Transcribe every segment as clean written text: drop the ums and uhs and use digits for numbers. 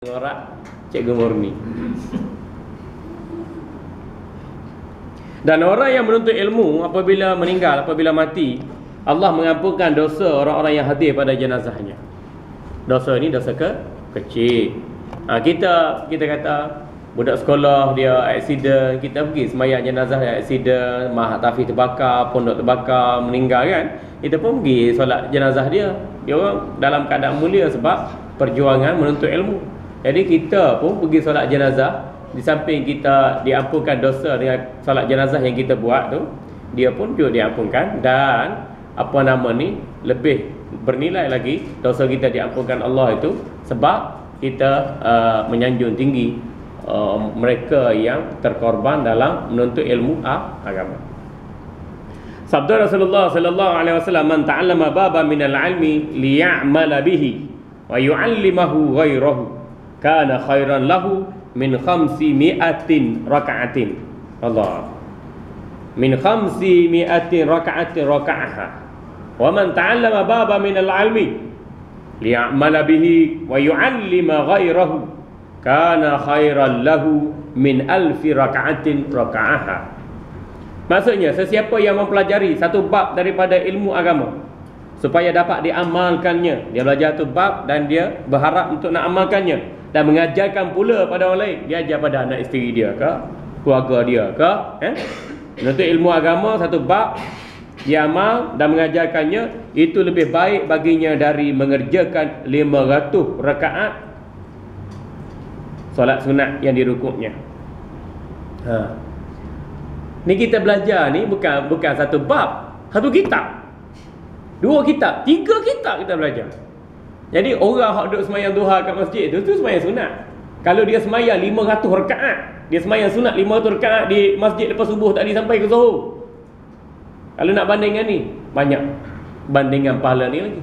Ngorak Cikgu Murni. Dan orang yang menuntut ilmu apabila meninggal, apabila mati, Allah mengampunkan dosa orang-orang yang hadir pada jenazahnya. Dosa ini dosa kecil. Kita kata budak sekolah dia aksiden, kita pergi sembahyang jenazah dia aksiden, mah tahfiz terbakar, pondok terbakar, meninggal kan, kita pun pergi solat jenazah dia. Dia orang dalam keadaan mulia sebab perjuangan menuntut ilmu. Jadi kita pun pergi solat jenazah, di samping kita diampunkan dosa dengan solat jenazah yang kita buat tu, dia pun juga diampunkan. Dan apa nama ni, lebih bernilai lagi dosa kita diampunkan Allah itu sebab kita menyanjung tinggi mereka yang terkorban dalam menuntut ilmu agama. Sabda Rasulullah sallallahu alaihi wasallam, "Man ta'allama baban minal ilmi liya'mala bihi wa yu'allimahu ghairahu kana khairan lahu min 500 raka'atin." Allah. Min 500 raka'atin raka'aha. Wa man ta'allama baban minal ilmi liya'mala bihi wa yu'allima ghairahu kana khairan lahu min 1000 raka'atin raka'aha. Maksudnya, sesiapa yang mempelajari satu bab daripada ilmu agama supaya dapat diamalkannya, dia belajar tu bab dan dia berharap untuk nak amalkannya dan mengajarkan pula pada orang lain. Dia ajar pada anak isteri dia ke, keluarga dia ke, menuntut ilmu agama satu bab, dia amal dan mengajarkannya, itu lebih baik baginya dari mengerjakan 500 rakaat solat sunat yang dirukuknya. Ni kita belajar ni bukan satu bab, satu kitab, 2 kitab, 3 kitab kita belajar. Jadi orang hak duduk semayang duha kat masjid tu semayang sunat. Kalau dia semayang 500 rakaat, dia semayang sunat 500 rakaat di masjid lepas subuh tadi sampai ke zuhur. Kalau nak bandingkan ni, banyak bandingan pahala ni lagi.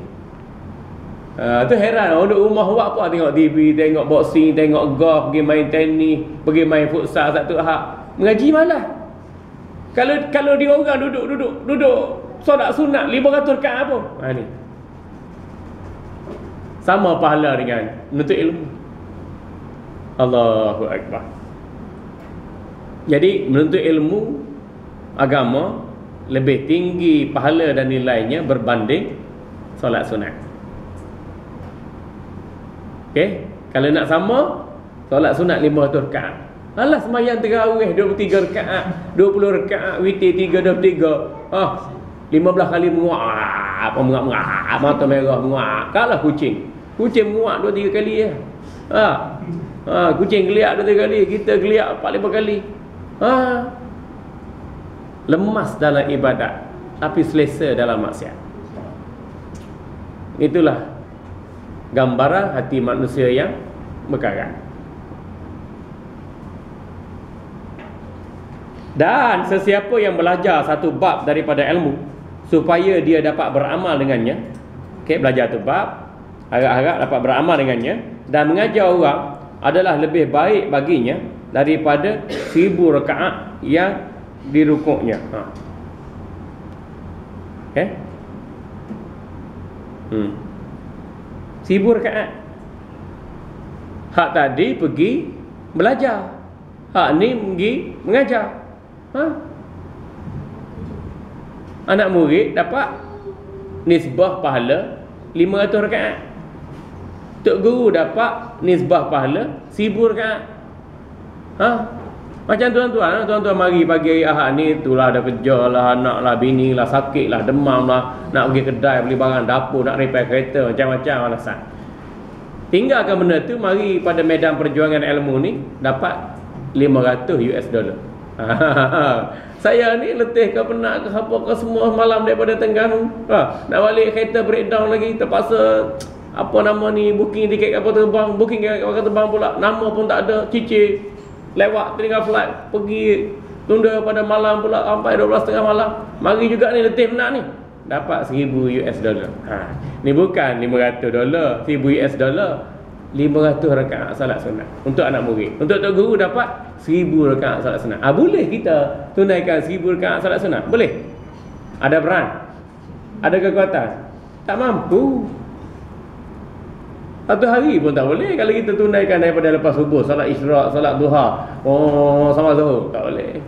Tu heran orang duduk rumah buat apa, tengok TV, tengok boxing, tengok golf, pergi main tenis, pergi main futsal satu hak. Mengaji malah. Kalau dia orang duduk solat sunat 500 rakaat apa? Ni. Sama pahala dengan menuntut ilmu. Allahu akbar. Jadi menuntut ilmu agama lebih tinggi pahala dan nilainya berbanding solat sunat. Okey, kalau nak sama solat sunat 500 rakaat. Alah sembahyang tarawih 23 rakaat, 20 rakaat, witir 3 15 kali menguap, mata merah menguap. Kalah kucing. Kucing menguap 2-3 kali ya. Kucing geliat 2-3 kali, kita geliat 4-5 kali. Lemas dalam ibadat tapi selesa dalam maksiat. Itulah gambaran hati manusia yang berkarat. Dan sesiapa yang belajar satu bab daripada ilmu supaya dia dapat beramal dengannya, belajar tu bab, harap-harap dapat beramal dengannya dan mengajar orang, adalah lebih baik baginya daripada 1000 rakaat yang dirukuknya. 1000 rakaat. Hak tadi pergi belajar, hak ni pergi mengajar. Anak murid dapat nisbah pahala 500 rakaat. Tok guru dapat nisbah pahala 1000 rakaat. Macam tuan-tuan mari pagi hari Ahad ni, itulah ada kerja lah, anak lah, bini lah, sakit lah, demam lah, nak pergi kedai beli barang dapur, nak repair kereta, macam-macam alasan. Tinggalkan benda tu, mari pada medan perjuangan ilmu ni dapat $500. Saya ni letih ke, penat ke, apa ke, semua malam daripada Terengganu, nak balik kereta breakdown lagi, terpaksa apa nama ni, booking tiket kapal terbang, booking kapal terbang pula, nama pun tak ada, cicir lewat tinggal flight, pergi tunda pada malam pula sampai 12:30 malam. Mari juga ni letih penat ni, dapat $1000. Ni bukan $500, $1000, 500 rakaat salat sunat untuk anak murid. Untuk tok guru dapat 1000 rakaat salat sunat. Boleh kita tunaikan 1000 rakaat salat sunat? Boleh. Ada beran? Ada kekuatan? Tak mampu. Satu hari pun tak boleh. Kalau kita tunaikan daripada lepas subuh, salat isyraq, salat duha, sama zuhur, tak boleh.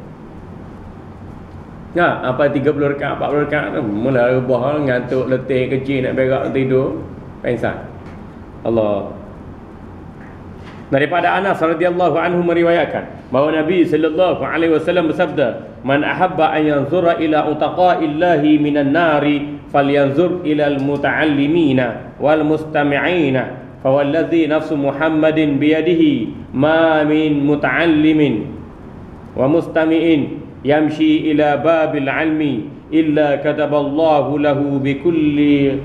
Apa 30 rakaat, 40 rakaat tu mula rebah, ngantuk, letih, kecil, nak berak, tidur, pengsan. Allah. Daripada Anas radhiyallahu anhu meriwayatkan bahawa Nabi sallallahu alaihi wasallam bersabda, "Man ahabba an yanzura ila utaqaillahi minan nari falyanzur ila al-muta'allimina wal mustami'ina fawalladhi nafsu Muhammadin biyadihi ma min muta'allimin wa mustami'in yamshi ila babil ilmi illa kataballahu lahu bikulli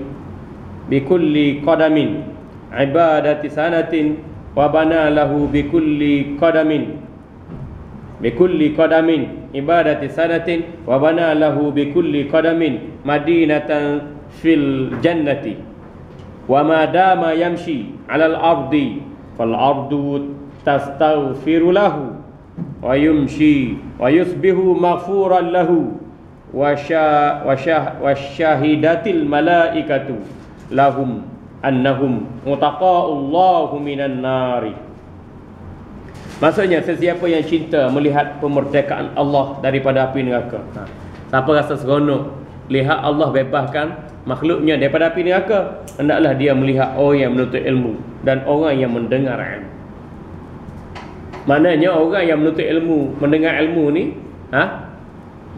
qadamin ibadati sanatin wa bana lahu bikulli qadamin ibadati sanatin wa bana lahu bikulli qadamin madinatan fil jannati wa ma dama yamshi 'alal ardi fal ardu tastaghfiru lahu wa yumshi wa yusbihu maghfuran lahu wa syahidatil malaikatu lahum annahum mutaqa'ullahu minan nari." Maksudnya sesiapa yang cinta melihat pemerdekaan Allah daripada api neraka. Siapa rasa seronok lihat Allah bebaskan makhluknya daripada api neraka, hendaklah dia melihat orang yang menuntut ilmu dan orang yang mendengar ilmu. Maknanya orang yang menuntut ilmu, mendengar ilmu ni,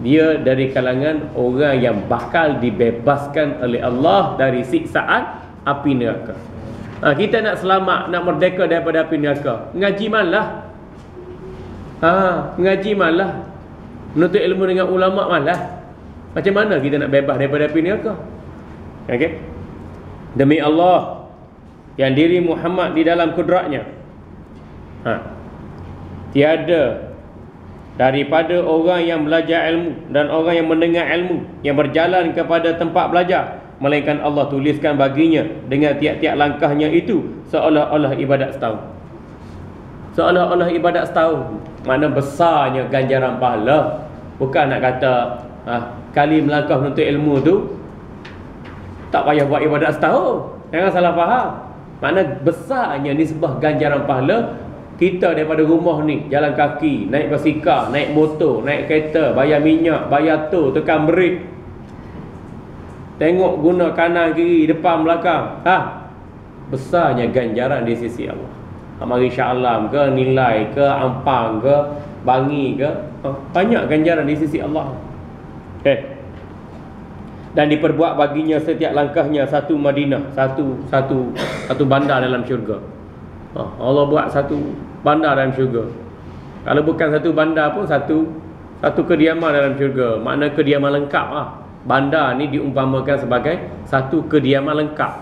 dia dari kalangan orang yang bakal dibebaskan oleh Allah dari siksaan api neraka. Kita nak selamat, nak merdeka daripada api neraka, ngaji malah. Ngaji malah. Menuntut ilmu dengan ulama malah. Macam mana kita nak bebas daripada api neraka? Okey. Demi Allah yang diri Muhammad di dalam kudratnya, tiada daripada orang yang belajar ilmu dan orang yang mendengar ilmu yang berjalan kepada tempat belajar, melainkan Allah tuliskan baginya dengan tiap-tiap langkahnya itu seolah-olah ibadat setahun. Seolah-olah ibadat setahun. Mana besarnya ganjaran pahala. Bukan nak kata kali melangkah menuntut ilmu tu tak payah buat ibadat setahun. Jangan salah faham. Mana besarnya nisbah ganjaran pahala. Kita daripada rumah ni jalan kaki, naik basikal, naik motor, naik kereta, bayar minyak, bayar tol, tekan brek, tengok guna kanan kiri, depan belakang, besarnya ganjaran di sisi Allah. Mari Shah Alam ke, Nilai ke, Ampang ke, Bangi ke, banyak ganjaran di sisi Allah. Dan diperbuat baginya setiap langkahnya satu Madinah, satu bandar dalam syurga. Allah buat satu bandar dalam syurga. Kalau bukan satu bandar pun satu kediaman dalam syurga. Makna kediaman lengkap Bandar ni diumpamakan sebagai satu kediaman lengkap.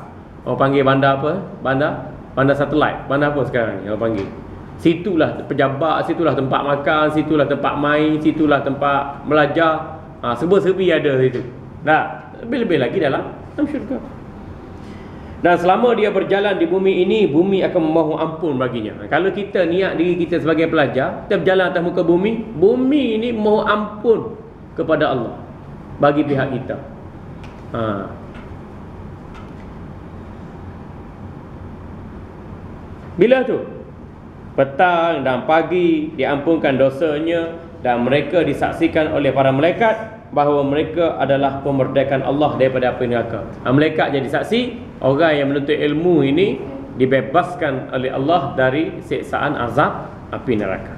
Orang panggil bandar apa? Bandar satelit. Bandar apa sekarang ni orang panggil? Situlah pejabat, situlah tempat makan, situlah tempat main, situlah tempat belajar. Serba-serbi ada situ. Lebih-lebih lagi dalam syurga. Dan selama dia berjalan di bumi ini, bumi akan memohon ampun baginya. Kalau kita niat diri kita sebagai pelajar, kita berjalan atas muka bumi, bumi ini mohon ampun kepada Allah bagi pihak kita. Bila tu? Petang dan pagi diampunkan dosanya dan mereka disaksikan oleh para malaikat bahawa mereka adalah pemerdekaan Allah daripada api neraka. Malaikat jadi saksi, orang yang menuntut ilmu ini dibebaskan oleh Allah dari siksaan azab api neraka.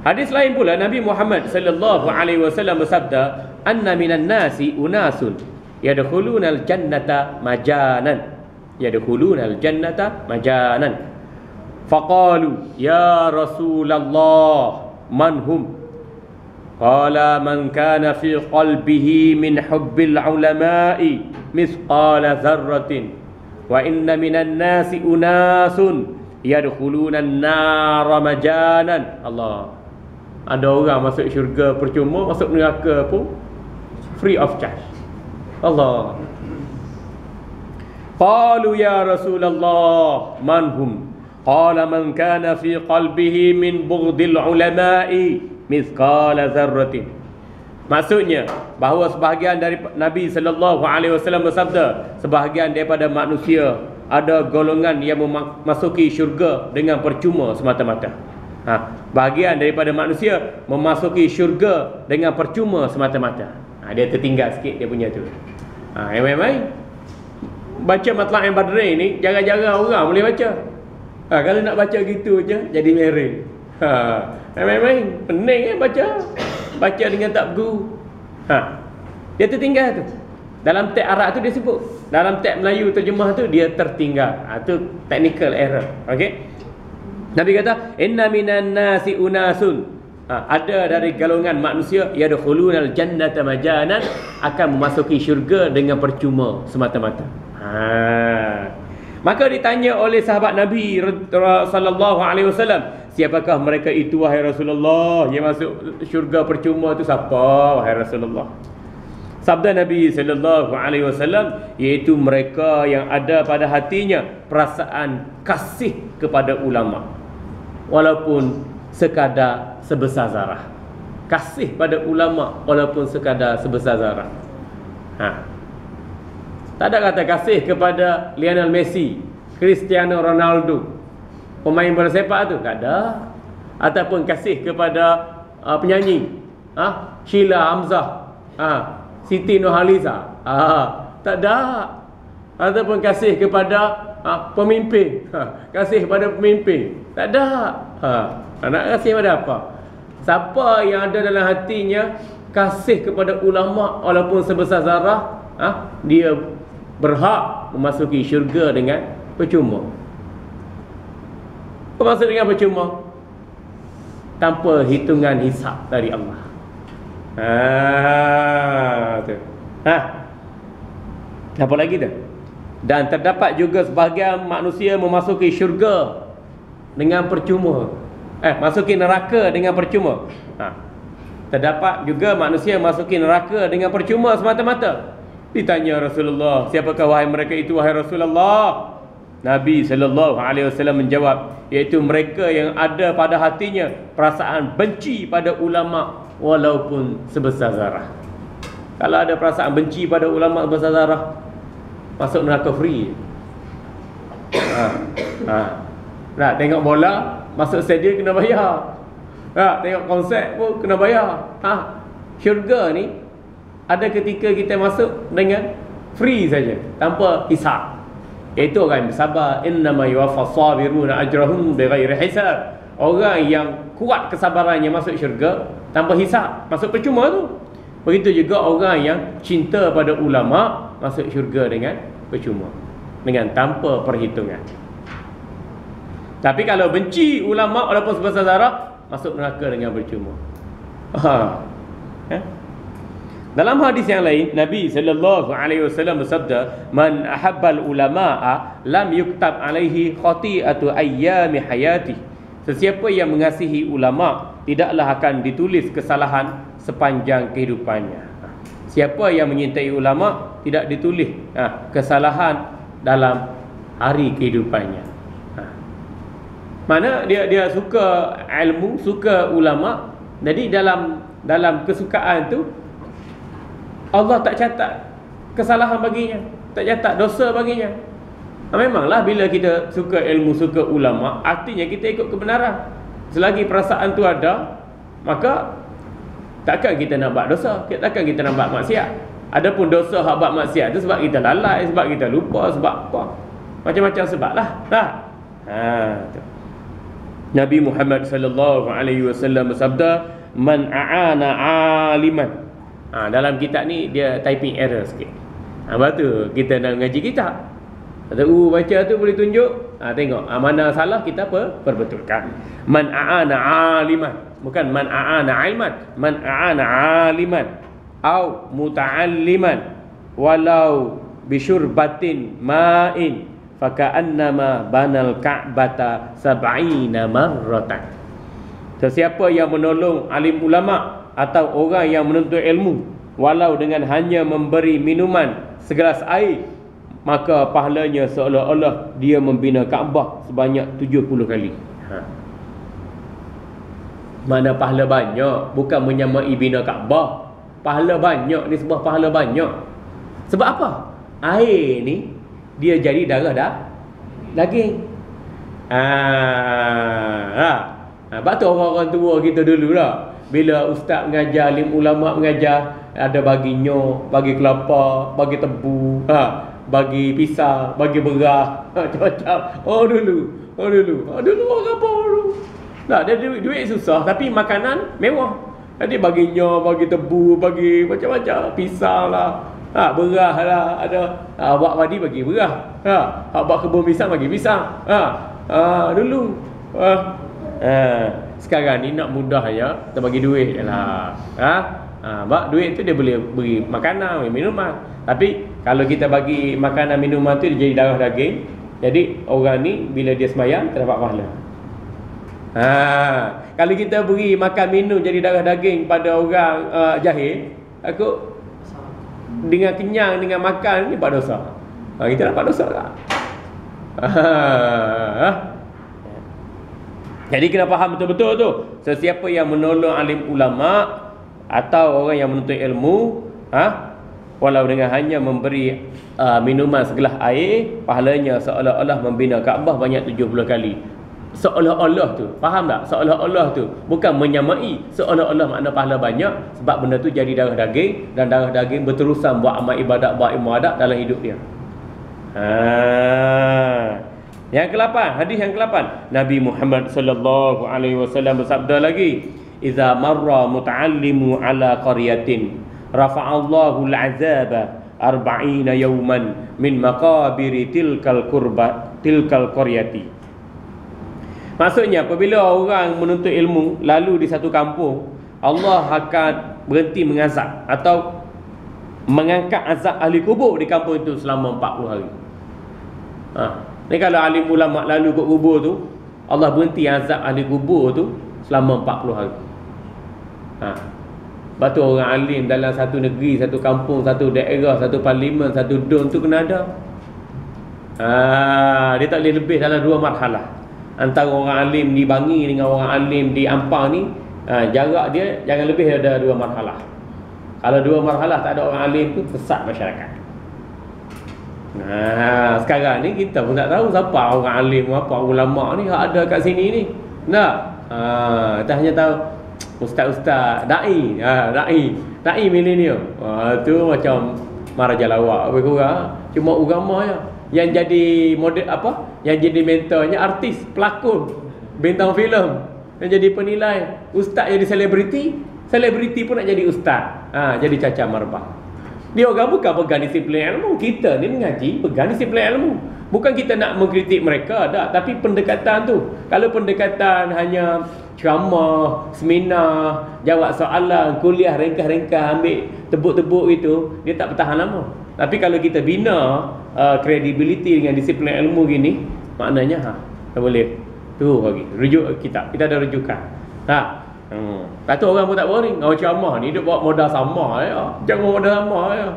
Hadis lain pula Nabi Muhammad sallallahu alaihi wasallam bersabda, "Anna minan nasi unasun yadkhulunal jannata majanan." Yadkhulunal jannata majanan. Faqalu, "Ya Rasulullah, man hum?" Qala man kana fi qalbihi min hubbil ulama'i mithqala dzarratin wa inna minan nasi unasun yadkhuluna an-nara majanan. Allah. Ada orang masuk syurga percuma, masuk neraka pun free of charge. Allah. Qalu ya Rasulullah, man hum? Qala man kana fi qalbihi min bughdil ulama'i mithqala dzarratin. Maksudnya bahawa sebahagian dari Nabi sallallahu alaihi wasallam bersabda, sebahagian daripada manusia ada golongan yang memasuki syurga dengan percuma semata-mata. Bahagian daripada manusia memasuki syurga dengan percuma semata-mata. Dia tertinggal sikit dia punya tu. Main-main baca Matla'il Badri ni jarang-jarang orang boleh baca. Kalau nak baca gitu je jadi mereng. Main-main pening baca dengan tak berguru. Dia tertinggal tu. Dalam teks Arab tu dia sebut, dalam teks Melayu terjemah tu dia tertinggal. Tu technical error. Okey. Nabi kata inna minan nasi unasun, ada dari golongan manusia yadkhulunal jannata majanan, akan memasuki syurga dengan percuma semata-mata. Maka ditanya oleh sahabat Nabi sallallahu alaihi wasallam, siapakah mereka itu wahai Rasulullah yang masuk syurga percuma tu? Siapa wahai Rasulullah? Sabda Nabi sallallahu alaihi wasallam, iaitu mereka yang ada pada hatinya perasaan kasih kepada ulama walaupun sekadar sebesar zarah. Kasih pada ulama walaupun sekadar sebesar zarah. Tak ada kata kasih kepada Lionel Messi, Cristiano Ronaldo, pemain bola sepak tu, tak ada. Ataupun kasih kepada penyanyi Sheila Hamzah, Siti Nurhaliza, tak ada. Ataupun kasih kepada pemimpin, kasih pada pemimpin, tak ada. Nak kasih pada apa? Siapa yang ada dalam hatinya kasih kepada ulama walaupun sebesar zarah, dia berhak memasuki syurga dengan percuma. Apa maksud dengan percuma? Tanpa hitungan hisab dari Allah. Tu. Apa lagi tu? Dan terdapat juga sebahagian manusia memasuki syurga dengan percuma. Masuki neraka dengan percuma. Terdapat juga manusia masuki neraka dengan percuma semata-mata. Ditanya Rasulullah, siapakah wahai mereka itu wahai Rasulullah? Nabi sallallahu alaihi wasallam menjawab, iaitu mereka yang ada pada hatinya perasaan benci pada ulama walaupun sebesar zarah. Kalau ada perasaan benci pada ulama sebesar zarah, masuk neraka free. Nak tengok bola, masuk stadium kena bayar. Tengok konsert pun kena bayar. Syurga ni ada ketika kita masuk dengan free saja, tanpa hisab. Itu orang yang bersabar. Innama yuwaffas sabiruna ajrahum bighairi hisab. Orang yang kuat kesabarannya masuk syurga tanpa hisab, masuk percuma tu. Begitu juga orang yang cinta pada ulama masuk syurga dengan percuma, dengan tanpa perhitungan. Tapi kalau benci ulama walaupun sebesar zarah, masuk neraka dengan percuma. Dalam hadis yang lain, Nabi sallallahu alaihi wasallam bersabda, "Man ahabbal ulama'a lam yuktab alaihi khati'atu ayyami hayati." Sesiapa yang mengasihi ulama, tidaklah akan ditulis kesalahan sepanjang kehidupannya. Siapa yang menyintai ulama, tidak ditulis kesalahan dalam hari kehidupannya. Mana dia suka ilmu, suka ulama. Jadi dalam kesukaan tu Allah tak catat kesalahan baginya, tak catat dosa baginya. Memanglah bila kita suka ilmu, suka ulama, artinya kita ikut kebenaran. Selagi perasaan tu ada, maka takkan kita nak buat dosa, takkan kita nak buat maksiat. Adapun dosa hak buat maksiat tu sebab kita lalai, sebab kita lupa, sebab apa? Macam-macam sebab lah. Nabi Muhammad sallallahu alaihi wasallam bersabda, "Man a'ana 'aliman." Dalam kitab ni dia typing error sikit. Lepas tu kita nak mengaji kitab, kata baca tu boleh tunjuk, tengok mana salah kita perbetulkan. Man a'ana 'aliman, bukan man a'ana 'ilman. Man a'ana 'aliman au muta'alliman walau bisyurbatin ma'in faka'annama banal ka'bata sab'ina marratan. Sesiapa yang menolong alim ulama atau orang yang menuntut ilmu walau dengan hanya memberi minuman segelas air, maka pahalanya seolah-olah dia membina Kaabah sebanyak 70 kali. Mana pahala banyak, bukan menyamai bina Kaabah. Pahala banyak ni sebuah pahala banyak. Sebab apa? Air ni dia jadi darah daging. Sebab tu orang-orang tua kita dulu lah, bila ustaz mengajar, alim ulama mengajar, ada bagi nyok, bagi kelapa, bagi tebu, bagi pisang, bagi beras, macam-macam. Dulu orang apa dulu. Tak, dia duit susah tapi makanan mewah. Jadi bagi nyok, bagi tebu, bagi macam-macam, pisang lah, beras lah ada. Awak padi bagi beras. Awak kebun pisang bagi pisang. Dulu. Sekarang ni nak mudah ya, kita bagi duit je lah. Sebab duit tu dia boleh beri makanan, beri minuman. Tapi kalau kita bagi makanan minuman tu dia jadi darah daging. Jadi orang ni bila dia sembahyang terdapat pahala. Kalau kita beri makan minum jadi darah daging pada orang jahil, aku dengan kenyang dengan makan ni buat dosa. Kita dapat dosa tak? Jadi kena faham betul-betul tu. Sesiapa yang menolong alim ulama atau orang yang menuntut ilmu, walau dengan hanya memberi minuman segelas air, pahalanya seolah-olah membina Kaabah banyak 70 kali. Seolah-olah tu, faham tak? Seolah-olah tu bukan menyamai, seolah-olah makna pahala banyak. Sebab benda tu jadi darah daging, dan darah daging berterusan buat amal ibadat, buat ilmu adab dalam hidup dia. Yang ke-8, hadis yang ke-8, Nabi Muhammad sallallahu alaihi wasallam bersabda lagi, "Idza marra muta'allimu ala qaryatin, rafa'allahu al-'azaba 40 yawman min maqabiri tilkal qaryati." Maksudnya apabila orang menuntut ilmu lalu di satu kampung, Allah akan berhenti mengazab atau mengangkat azab ahli kubur di kampung itu selama 40 hari. Ni kalau alim ulama lalu kat kubur tu, Allah berhenti azab ahli kubur tu selama 40 hari. Sebab tu orang alim dalam satu negeri, satu kampung, satu daerah, satu parlimen, satu dun tu kena ada. Dia tak boleh lebih dalam 2 marhalah. Antara orang alim di Bangi dengan orang alim di Ampang ni, jarak dia jangan lebih ada 2 marhalah. Kalau 2 marhalah tak ada orang alim tu, sesat masyarakat. Sekarang ni kita pun tak tahu siapa orang alim, apa ulama ni yang ada kat sini ni. Kita hanya tahu ustaz-ustaz, da'i milenial. Tu macam Maharaja Lawak lebih kurang. Cuma agama je. Yang jadi model apa? Yang jadi mentornya artis, pelakon, bintang filem, yang jadi penilai. Ustaz jadi selebriti, selebriti pun nak jadi ustaz. Jadi cacar marbah. Dia orang bukan pegang disiplin ilmu. Kita ni mengaji pegang disiplin ilmu. Bukan kita nak mengkritik mereka tak, tapi pendekatan tu. Kalau pendekatan hanya ceramah, seminar, jawab soalan, kuliah ringkas-ringkas, ambil tebuk-tebuk itu, dia tak bertahan lama. Tapi kalau kita bina credibility dengan disiplin ilmu gini, maknanya tak boleh. Tu lagi rujuk kita ada rujukan. Kata orang pun tak boring. Orang ceramah ni dia bawa modal sama ya. Jangan modal sama ya.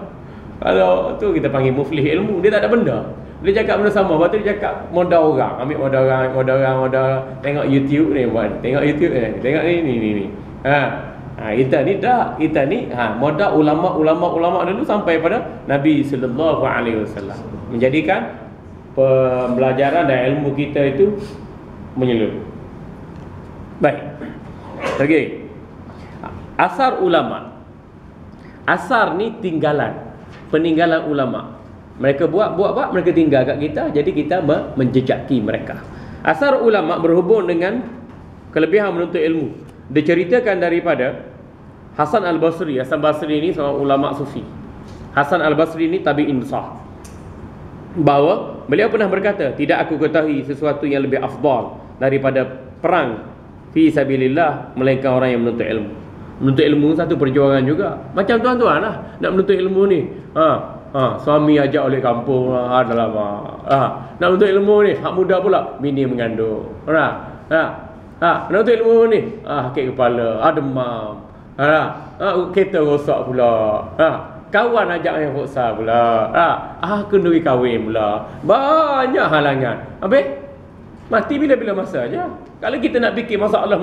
Kalau tu kita panggil muflih ilmu, dia tak ada benda. Dia cakap benda sama, lepas tu dia cakap modal orang, ambil modal orang. Tengok YouTube ni buat. Tengok YouTube ni. Tengok ni. Kita ni dah. Kita ni modal ulama dulu sampai pada Nabi sallallahu alaihi wasallam. Menjadikan pembelajaran dan ilmu kita itu menyeluruh. Baik. Okey. Asar ulama. Asar ni peninggalan ulama. Mereka buat mereka tinggal kat kita, jadi kita menjejaki mereka. Asar ulama berhubung dengan kelebihan menuntut ilmu. Diceritakan daripada Hasan Al-Basri. Hasan Basri ni seorang ulama sufi. Hasan Al-Basri ni tabi'in besar. Bahawa beliau pernah berkata, tidak aku ketahui sesuatu yang lebih afdal daripada perang fi sabilillah melainkan orang yang menuntut ilmu. Menuntut ilmu satu perjuangan juga. Macam tuan-tuan lah nak menuntut ilmu ni. Suami ajak oleh kampung lah, nak menuntut ilmu ni, hak muda pula bini mengandung. Nak menuntut ilmu ni, sakit kepala, demam. Kereta rosak pula. Kawan ajak yang futsal pula. Kenduri kahwin pula. Banyak halangan. Habis mati bila-bila masa aja. Kalau kita nak fikir masalah,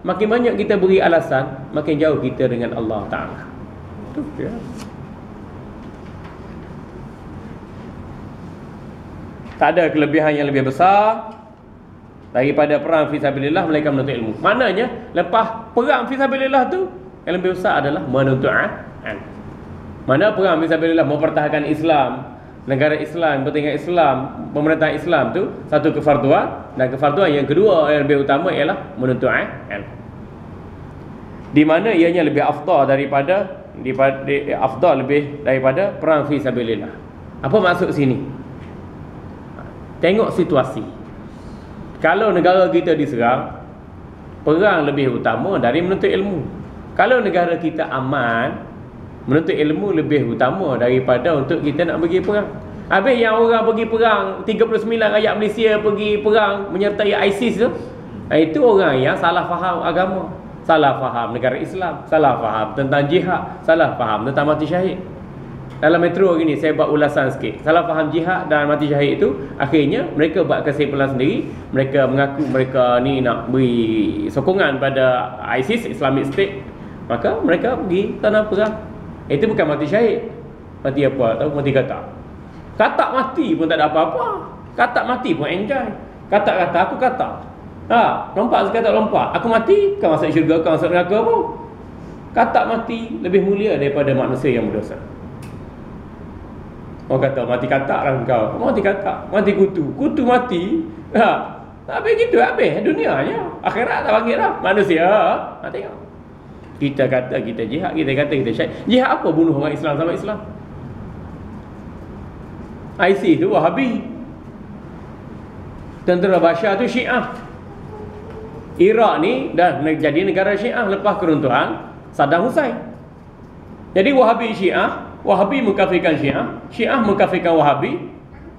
makin banyak kita beri alasan, makin jauh kita dengan Allah Ta'ala. Itu dia. Tak ada kelebihan yang lebih besar daripada perang fisabilillah melainkan menuntut ilmu. Maknanya lepas perang fisabilillah tu, yang lebih besar adalah menuntut ilmu. Mana perang fisabilillah mempertahankan Islam, negara Islam, kepentingan Islam, pemerintahan Islam tu satu kefarduan, dan kefarduan yang kedua yang lebih utama ialah menuntut ilmu. Di mana ianya lebih afdal daripada lebih daripada perang fisabilillah. Apa maksud sini? Tengok situasi. Kalau negara kita diserang, perang lebih utama dari menuntut ilmu. Kalau negara kita aman, menuntut ilmu lebih utama daripada untuk kita nak pergi perang. Habis yang orang pergi perang, 39 rakyat Malaysia pergi perang menyertai ISIS tu, itu orang yang salah faham agama, salah faham negara Islam, salah faham tentang jihad, salah faham tentang mati syahid. Dalam metro gini saya buat ulasan sikit. Salah faham jihad dan mati syahid itu, akhirnya mereka buat kesimpulan sendiri. Mereka mengaku mereka ni nak beri sokongan pada ISIS, Islamic State. Maka mereka pergi tanah perang. Itu bukan mati syahid. Mati apa? Tahu? Mati katak. Katak mati pun tak ada apa-apa. Katak mati pun enjoy. Katak-kata aku katak. Lompat sekata lompat. Aku mati, kau masuk syurga, kau masuk neraka pun. Katak mati lebih mulia daripada manusia yang berdosa. Orang kata mati katak lah kau. Mati katak, mati kutu. Kutu mati. Habis gitu, habis dunianya. Akhirat tak panggil lah. Manusia. Tengok. Kita kata kita jihad, kita kata kita syahid. Jihad apa bunuh orang Islam sama Islam? ISIS tu Wahabi. Tentera Bashar tu Syiah. Iraq ni dah jadi negara Syiah lepas keruntuhan Saddam Hussein. Jadi Wahabi Syiah, Wahabi mengkafirkan Syiah, Syiah mengkafirkan Wahabi.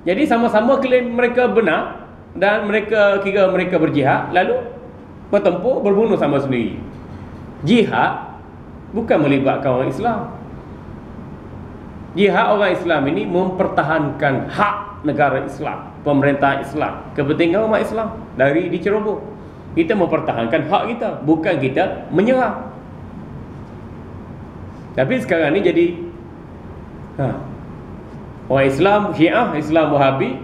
Jadi sama-sama klaim mereka benar dan mereka kira mereka berjihad, lalu bertempur, berbunuh sama sendiri. Jihad bukan melibatkan orang Islam. Jihad orang Islam ini mempertahankan hak negara Islam, pemerintahan Islam, kepentingan umat Islam dari diceroboh. Kita mempertahankan hak kita, bukan kita menyerang. Tapi sekarang ni jadi orang Islam Syiah, Islam Wahabi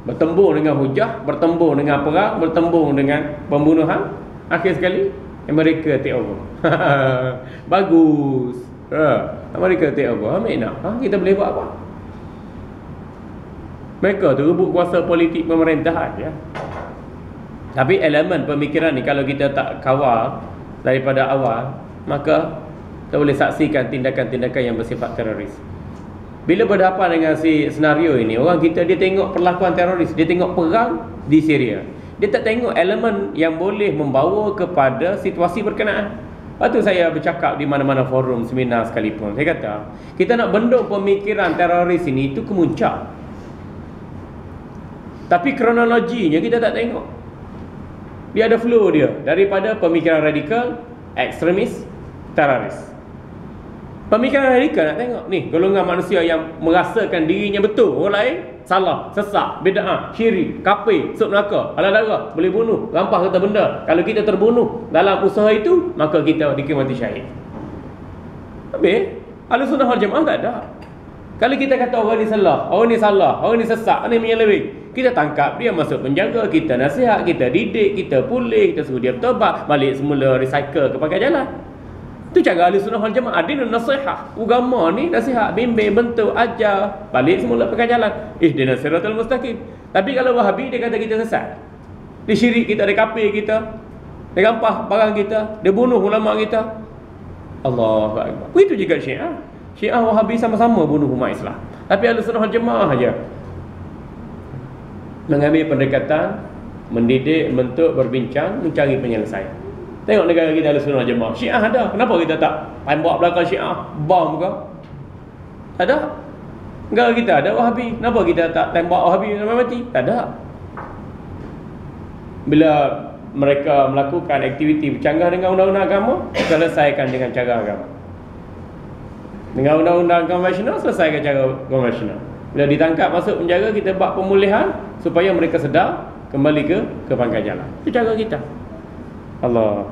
bertembung dengan hujah, bertembung dengan perang, bertembung dengan pembunuhan. Akhir sekali mereka take over. Bagus. Mereka take over. Ambil nak. Kita boleh buat apa? Mereka tu rebut kuasa politik pemerintahan, ya. Tapi elemen pemikiran ni kalau kita tak kawal daripada awal, maka kita boleh saksikan tindakan-tindakan yang bersifat teroris. Bila berhadapan dengan si senario ini, orang kita dia tengok perlakuan teroris, dia tengok perang di Syria. Dia tak tengok elemen yang boleh membawa kepada situasi berkenaan. Lepas tu saya bercakap di mana-mana forum, seminar sekalipun, saya kata, kita nak bendung pemikiran teroris ini itu kemuncak. Tapi kronologinya kita tak tengok. Dia ada flow dia daripada pemikiran radikal, ekstremis, teroris. Pemikiran radikal nak tengok ni golongan manusia yang merasakan dirinya betul, orang lain salah, sesat, bid'ah, syirik, kafir, masuk neraka, halal darah, boleh bunuh, rampas harta benda. Kalau kita terbunuh dalam usaha itu, maka kita dikira mati syahid. Habis Ahlussunnah wal Jamaah tak ada. Kalau kita kata orang ni salah, orang ni sesat, orang ni menyeleweng, kita tangkap dia, masuk penjara, kita nasihat, kita didik, kita pulih, kita suruh dia bertobat, balik semula, recycle ke pakai jalan. Itu cara Ahlussunnah wal Jamaah. Dinun nasihat. Agama ni nasihat, bimbing, bentuk, ajar, balik semula pakai jalan. Ihdinas siratal mustaqim. Tapi kalau Wahabi dia kata kita sesat. Dia syirik kita, dia kafir kita, dia rampas barang kita, dia bunuh ulama kita. Allahu akbar. Itu juga Syiah. Syiah Wahabi sama-sama bunuh umat Islam. Tapi Ahlussunnah wal Jamaah aja mengambil pendekatan mendidik, bentuk, berbincang, mencari penyelesaian. Tengok negara kita Ahlussunnah wal Jamaah. Syiah ada. Kenapa kita tak tembak belakang Syiah? Bom ke? Ada. Negara kita ada Wahabi. Kenapa kita tak tembak Wahabi sampai mati? Tak ada. Bila mereka melakukan aktiviti bercanggah dengan undang-undang agama, selesaikan dengan cara agama. Dengan undang-undang konvensional, selesaikan cara konvensional. Bila ditangkap masuk penjara, kita buat pemulihan supaya mereka sedar kembali ke pangkal jalan. Itu cara kita. Allah.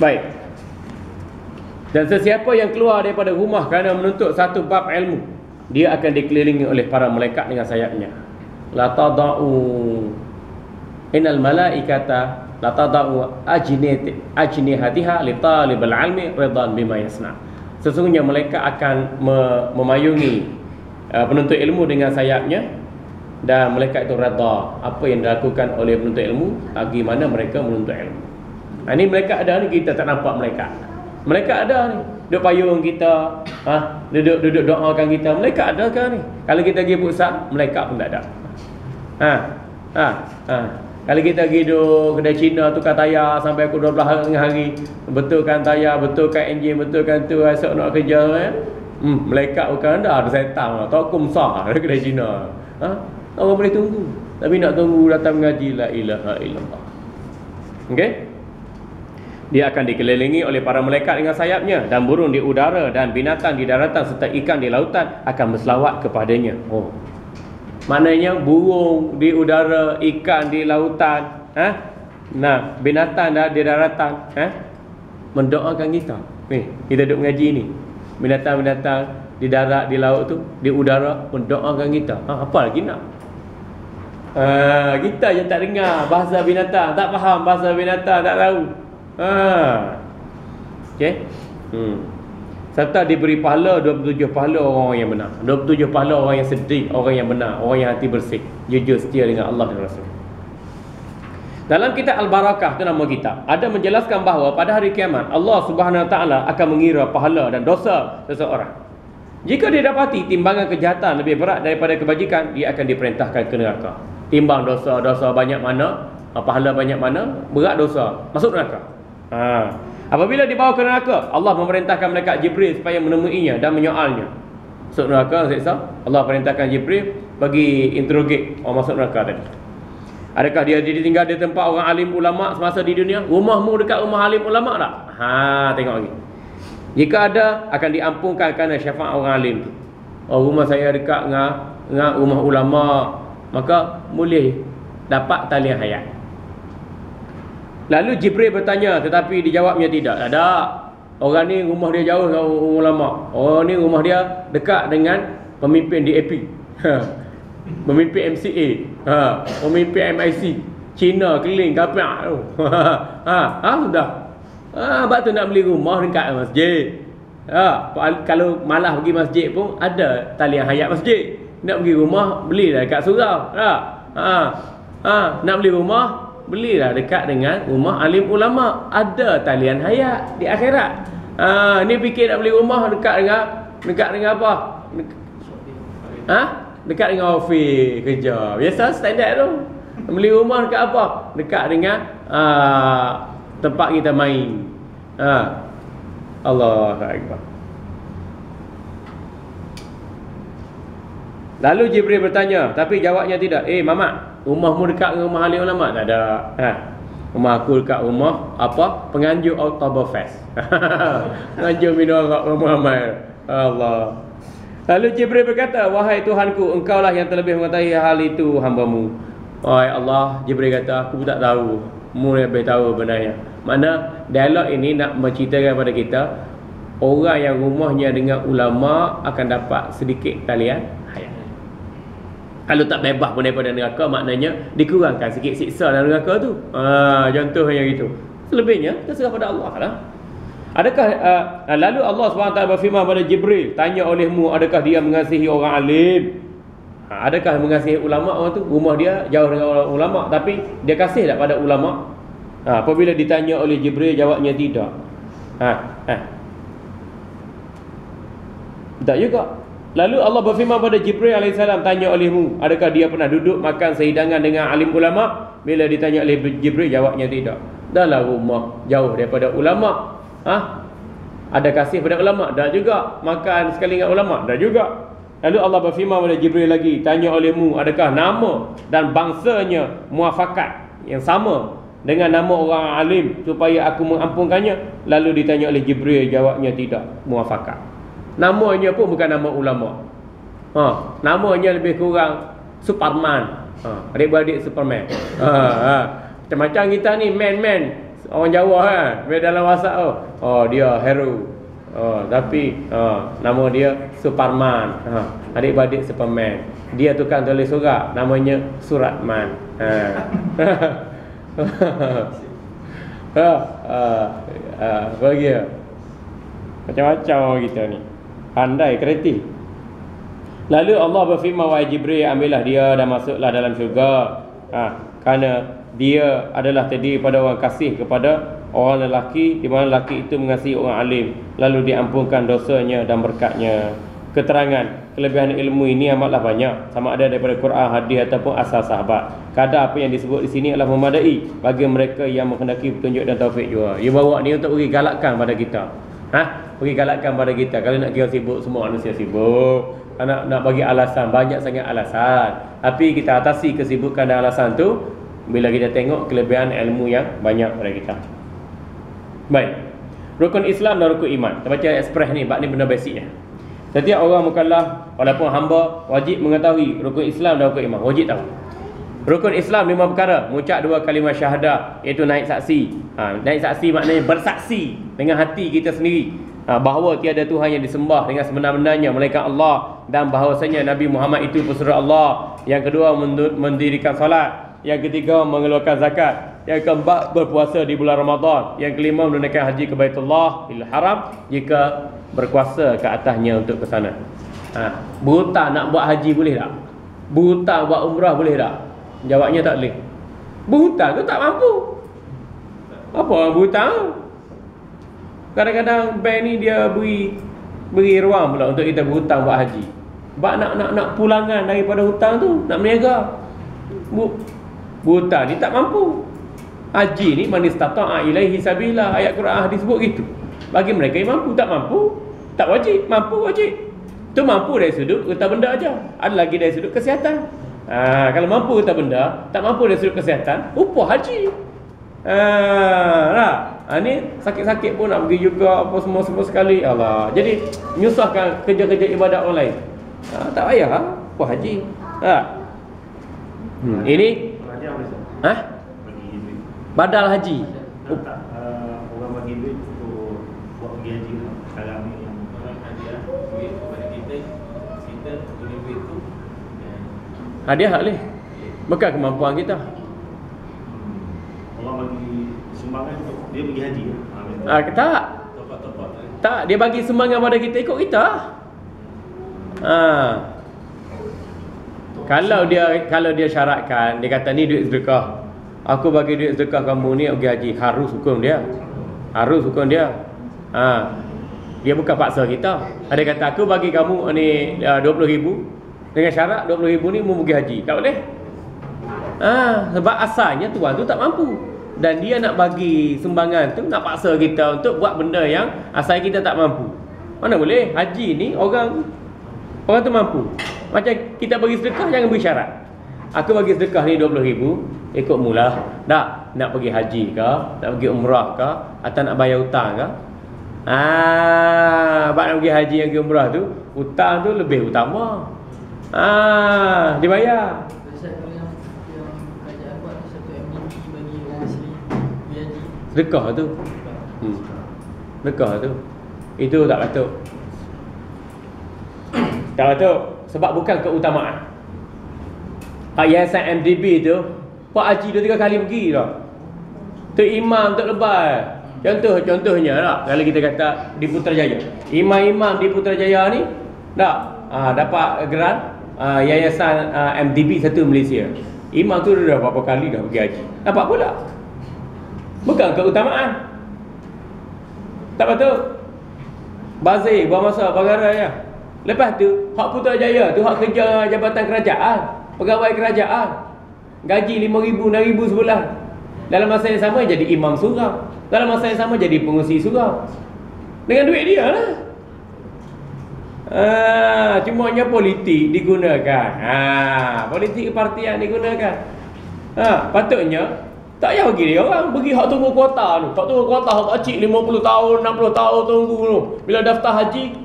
Baik. Dan sesiapa yang keluar daripada rumah kerana menuntut satu bab ilmu, dia akan dikelilingi oleh para malaikat dengan sayapnya. La tada'u innal malaikata la tada'u ajnihatiha li talibal ilmi ridan bima yasna. Sesungguhnya malaikat akan memayungi penuntut ilmu dengan sayapnya, dan malaikat itu redha apa yang dilakukan oleh penuntut ilmu bagi mana mereka menuntut ilmu. Ini malaikat ada ni, kita tak nampak malaikat. Malaikat ada ni, duduk payung kita, duduk doakan kita. Malaikat ada ke ni? Kalau kita pergi pusat, malaikat pun tak ada. Kalau kita pergi duduk kedai Cina tukar tayar sampai pukul 12 tengah hari, betulkan tayar, betulkan enjin, betulkan tu, esok nak kerja malaikat bukan ada setan lah, tokum sah ada kedai Cina. Orang boleh tunggu, tapi nak tunggu datang mengaji la ilaha illallah. Okey? Dia akan dikelilingi oleh para malaikat dengan sayapnya, dan burung di udara dan binatang di daratan serta ikan di lautan akan berselawat kepadanya. Maknanya burung di udara, ikan di lautan, binatang di daratan, mendoakan kita. Kita duduk mengaji ni. Binatang-binatang di darat, di laut tu, di udara mendoakan kita. Apa lagi nak? Kita je tak dengar bahasa binatang, tak faham bahasa binatang, tak tahu. Okey. Serta diberi pahala 27 pahala orang yang benar. 27 pahala orang yang sedih, orang yang benar, orang yang hati bersih, jujur setia dengan Allah dan Rasul. Dalam kitab Al-Barakah, itu nama kitab, ada menjelaskan bahawa pada hari kiamat Allah Subhanahu Wa Taala akan mengira pahala dan dosa seseorang. Jika dia dapati timbangan kejahatan lebih berat daripada kebajikan, dia akan diperintahkan ke neraka. Timbang dosa banyak mana, pahala banyak mana, berat dosa, masuk neraka. Apabila dibawa ke neraka, Allah memerintahkan malaikat Jibril supaya menemuinya dan menyoalnya. Masuk neraka, siksa, Allah perintahkan Jibril bagi interrogate orang masuk neraka tadi. Adakah dia ditinggal di tempat orang alim ulama semasa di dunia? Rumahmu dekat rumah alim ulama tak? Tengok lagi. Jika ada, akan diampunkan kerana syafaat orang alim tu. Rumah saya dekat dengan rumah ulama, maka boleh dapat talian hayat. Lalu Jibril bertanya, tetapi dijawabnya tidak. Ada. Orang ni rumah dia jauh dengan ulama. Orang ni rumah dia dekat dengan pemimpin DAP. Pemimpin MCA. Pemimpin MIC. Cina keliling kapak tu. Sudah. Sebab tu nak beli rumah dekat masjid. Kalau malah pergi masjid pun ada talian hayat masjid. Nak pergi rumah, belilah dekat surau. Nak beli rumah, belilah dekat dengan rumah alim ulama. Ada talian hayat di akhirat. Ni fikir nak beli rumah dekat dengan apa? Dekat dengan ofis kerja. Biasa standard tu. Beli rumah dekat apa? Dekat dengan tempat kita main. Allahu Akbar. Lalu Jibril bertanya, tapi jawabnya tidak. Mamat, rumahmu dekat dengan rumah alim ulama? Tak ada. Rumah aku dekat rumah apa? Penganjur Oktoberfest. Penganjur minum arak ramai-ramai. Allah. Lalu Jibril berkata, wahai Tuhanku, engkaulah yang terlebih mengetahui hal itu hamba-Mu. Wahai Allah, Jibril kata, aku tak tahu. Mu lebih tahu benarnya. Mana dialog ini nak menceritakan kepada kita, orang yang rumahnya dengan ulama akan dapat sedikit talian hayat. Kalau tak bebas pun daripada neraka, maknanya dikurangkan sikit siksa dalam neraka tu. Contohnya gitu. Selebihnya terserah pada Allah lah. Adakah lalu Allah SWT berfirman pada Jibril, tanya olehmu, adakah dia mengasihi orang alim? Adakah mengasihi ulama orang tu? Rumah dia jauh dengan orang ulama, tapi dia kasih tak pada ulama? Apabila ditanya oleh Jibril, jawabnya tidak. Tak juga. Lalu Allah berfirman pada Jibril AS, tanya olehmu, adakah dia pernah duduk makan sehidangan dengan alim ulama? Bila ditanya oleh Jibril, jawabnya tidak. Dalam rumah jauh daripada ulama. Ada kasih pada ulama? Tak juga. Makan sekali dengan ulama? Tak juga. Lalu Allah berfirman pada Jibril lagi, tanya olehmu, adakah nama dan bangsanya muafakat yang sama dengan nama orang alim supaya aku mengampunkannya? Lalu ditanya oleh Jibril, jawabnya tidak muafakat. Namanya pun bukan nama ulama. Namanya lebih kurang Superman. Adik-beradik Superman. Macam-macam kita ni man. Orang Jawa kan. Dalam WhatsApp dia hero. Tapi nama dia Superman. Adik-beradik Superman. Dia tukang tulis surat, namanya Suratman. Bagi macam-macam kita ni. Pandai, kreatif. Lalu Allah berfirman, wahai Jibril, ambillah dia dan masuklah dalam syurga. Kerana dia adalah terdiri pada orang kasih kepada orang lelaki, di mana lelaki itu mengasihi orang alim, lalu diampunkan dosanya dan berkatnya. Keterangan kelebihan ilmu ini amatlah banyak, sama ada daripada Quran, hadis ataupun asal sahabat. Kadar apa yang disebut di sini adalah memadai bagi mereka yang menghendaki petunjuk dan taufik juga. Ia bawa ni untuk beri galakkan pada kita. Beri galakkan pada kita. Kalau nak kira sibuk, semua manusia sibuk. Nak bagi alasan, banyak sangat alasan. Tapi kita atasi kesibukan dan alasan tu bila kita tengok kelebihan ilmu yang banyak pada kita. Baik. Rukun Islam dan rukun iman. Kita baca express ni, bab ni benda basicnya. Setiap orang mukallaf walaupun hamba wajib mengetahui rukun Islam dan rukun iman. Wajib tahu. Rukun Islam 5 perkara. Mengucap 2 kalimah syahadah, iaitu naik saksi. Naik saksi maknanya bersaksi dengan hati kita sendiri bahawa tiada Tuhan yang disembah dengan sebenar-benarnya melainkan Allah, dan bahawasanya Nabi Muhammad itu pesuruh Allah. Yang kedua, mendirikan solat. Yang ketiga, mengeluarkan zakat. Yang keempat, berpuasa di bulan Ramadan. Yang kelima, menunaikan haji ke Baitullah il Haram jika berkuasa ke atasnya untuk ke sana. Berhutang nak buat haji boleh tak? Berhutang buat umrah boleh tak? Jawabnya tak boleh. Berhutang tu tak mampu. Apa orang berhutang? Kadang-kadang bank ni dia beri ruang pula untuk kita berhutang buat haji. Sebab nak pulangan daripada hutang tu, nak meniaga. Berhutang ni tak mampu. Haji ni man istata'a ilaihi sabila. Ayat Quran hadis sebut gitu. Bagi mereka yang mampu, tak mampu tak wajib, mampu wajib. Tu mampu dari sudut harta benda aja. Ada lagi dari sudut kesihatan. Kalau mampu harta benda, tak mampu dari sudut kesihatan, upah haji. Ni sakit-sakit pun nak pergi juga, apa semua sekali. Allah. Jadi menyusahkan kerja-kerja ibadat orang lain. Tak payah upah haji. Ini badal haji. Orang bagi duit untuk buat pergi haji. Sekarang ni orang hadiah duit kepada kita guna duit tu. Hadiah tak boleh. Bukan kemampuan kita. Orang bagi sumbangan untuk dia pergi haji. Tak. Tak, dia bagi sumbangan pada kita, ikut kita. Kalau dia syaratkan, dia kata ni duit sedekah. Aku bagi duit sedekah kamu ni pergi haji, harus hukum dia. Dia bukan paksa kita. Ada kata aku bagi kamu ni 20,000 dengan syarat 20,000 ni mau pergi haji. Tak boleh. Sebab asalnya tuan tu tak mampu. Dan dia nak bagi sumbangan tu, nak paksa kita untuk buat benda yang asal kita tak mampu. Mana boleh? Haji ni orang tu mampu. Macam kita bagi sedekah, jangan beri syarat. Aku bagi sedekah ni 20,000, ikut mula. Tak, nak pergi haji ke, nak pergi umrah ke, atau nak bayar hutang ke? Sebab nak pergi haji yang pergi umrah tu, hutang tu lebih utama. Dibayar. Sedekah tu. Sedekah tu. Itu tak patut. Tak patut. Sebab bukan keutamaan. Yayasan MDB tu, Pak Haji 2-3 kali pergi dah. Tu imam untuk lebar. Contohnya lah, kalau kita kata di Putrajaya, imam-imam di Putrajaya ni dapat geran Yayasan MDB satu Malaysia. Imam tu dah berapa kali dah pergi haji. Dapat pula. Bukan keutamaan. Tak patut. Bazir buang masa perkara ya. Lepas tu hak Putrajaya tu hak kerja jabatan kerajaan, pegawai kerajaan. Gaji 5,000, 6,000 sebulan. Dalam masa yang sama jadi imam surau. Dalam masa yang sama jadi pengurusi surau. Dengan duit dia lah. Cumanya politik digunakan. Politik kepartian digunakan. Patutnya tak payah bagi dia orang. Bagi hak tunggu kuota tu. Hak tunggu kuota hak kecil 50 tahun, 60 tahun tunggu tu. Bila daftar haji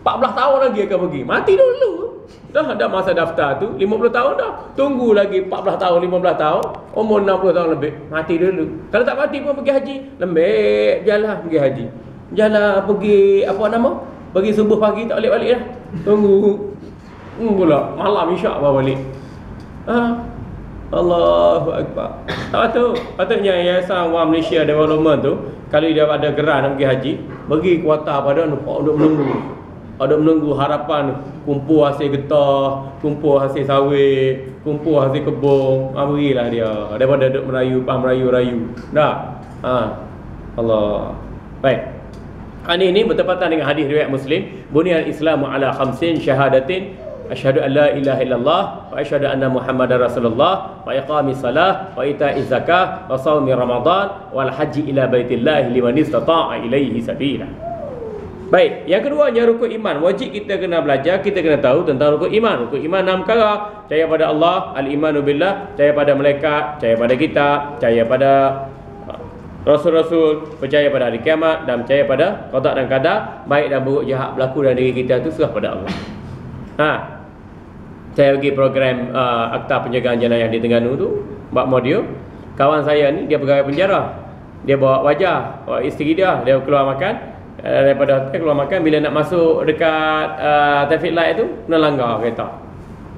14 tahun lagi akan pergi. Mati dulu. Dah ada masa daftar tu 50 tahun dah. Tunggu lagi 14 tahun, 15 tahun, umur 60 tahun lebih. Mati dulu. Kalau tak mati pun pergi haji. Lembek je lah pergi haji. Jalan pergi apa nama? Pergi subuh pagi tak balik-balik dah. Tunggu pula malam isyak baru balik. Allahu Akbar. Tak patut. Patutnya Yayasan Wang Malaysia Development tu, kalau dia ada geran nak pergi haji, bagi kuota pada duk menunggu. Ada menunggu harapan kumpul hasil getah, kumpul hasil sawit, kumpul hasil kebun. Berilah dia daripada duk merayu. Dah. Allah. Baik. Ini bertepatan dengan hadis riwayat Muslim, buniyal Islamu ala khamsin syahadatin asyhadu an la ilaha illallah wa asyhadu anna Muhammadar Rasulullah wa iqamis salah wa ita'iz zakah wa shaumi ramadan wal haji ila baitillah liman istata'a ilaihi sabila. Baik, yang keduanya rukun iman. Wajib kita kena belajar, kita kena tahu tentang rukun iman. Rukun iman 6 perkara. Percaya pada Allah, al-imanu billah, percaya pada malaikat, percaya pada kitab, percaya pada rasul-rasul, percaya pada hari kiamat dan percaya pada qada dan qadar, baik dan buruk jahat berlaku dalam diri kita itu serah pada Allah. Saya pergi program Akta Penjagaan Jenayah di Terengganu tu, buat modul. Kawan saya ni dia pegawai penjara. Dia bawa wajah, bawa isteri dia keluar makan. Daripada hotel keluar makan, bila nak masuk dekat traffic light tu kena langgar kereta.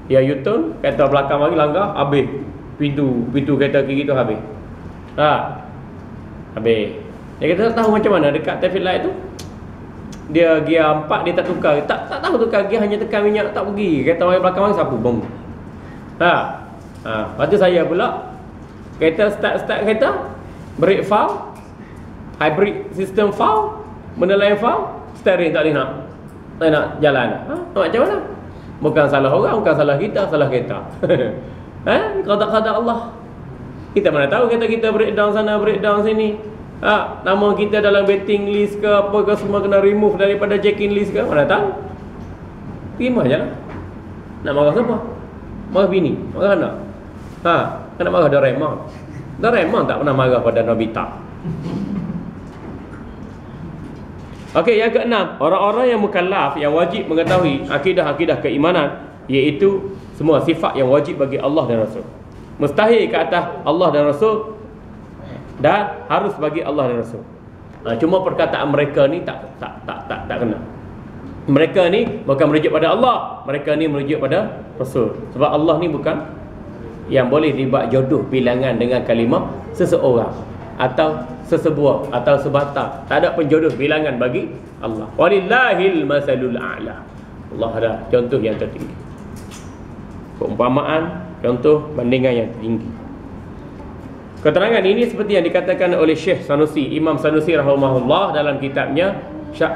Dia U-turn, kereta belakang lagi langgar, habis pintu kereta kiri tu habis. Habis. Dia kata tak tahu macam mana dekat traffic light tu. Dia gear 4 dia tak tukar. Tak tahu tukar gear, hanya tekan minyak tak pergi. Kereta orang belakang lagi sapu bom. Lepas tu saya pula kereta start kereta, brake valve, hybrid system valve, benda lain valve, steering tak boleh nak jalan. Macam mana? Bukan salah orang, bukan salah kita, salah kereta. Qada Allah. Kita mana tahu kereta kita breakdown sana, breakdown sini. Nama kita dalam betting list ke apa ke semua kena remove daripada checking list ke, mana tahu. Terima je lah. Nak marah siapa? Marah bini? Marah anak? Kan nak marah Doraemon. Doraemon tak pernah marah pada Nobita. Okey, yang keenam, orang-orang yang mukallaf yang wajib mengetahui akidah-akidah keimanan, iaitu semua sifat yang wajib bagi Allah dan Rasul. Mustahil ke atas Allah dan Rasul dan harus bagi Allah dan Rasul. Cuma perkataan mereka ni tak kena. Mereka ni bukan merujuk pada Allah, mereka ni merujuk pada Rasul. Sebab Allah ni bukan yang boleh dibuat jodoh bilangan dengan kalimah seseorang atau sesebuah atau sebatang. Tak ada penjodoh bilangan bagi Allah. Walillahil masalul a'la. Allah ada contoh yang tertinggi. Perumpamaan, contoh bandingan yang tinggi. Keterangan ini seperti yang dikatakan oleh Syekh Sanusi, Imam Sanusi rahimahullah dalam kitabnya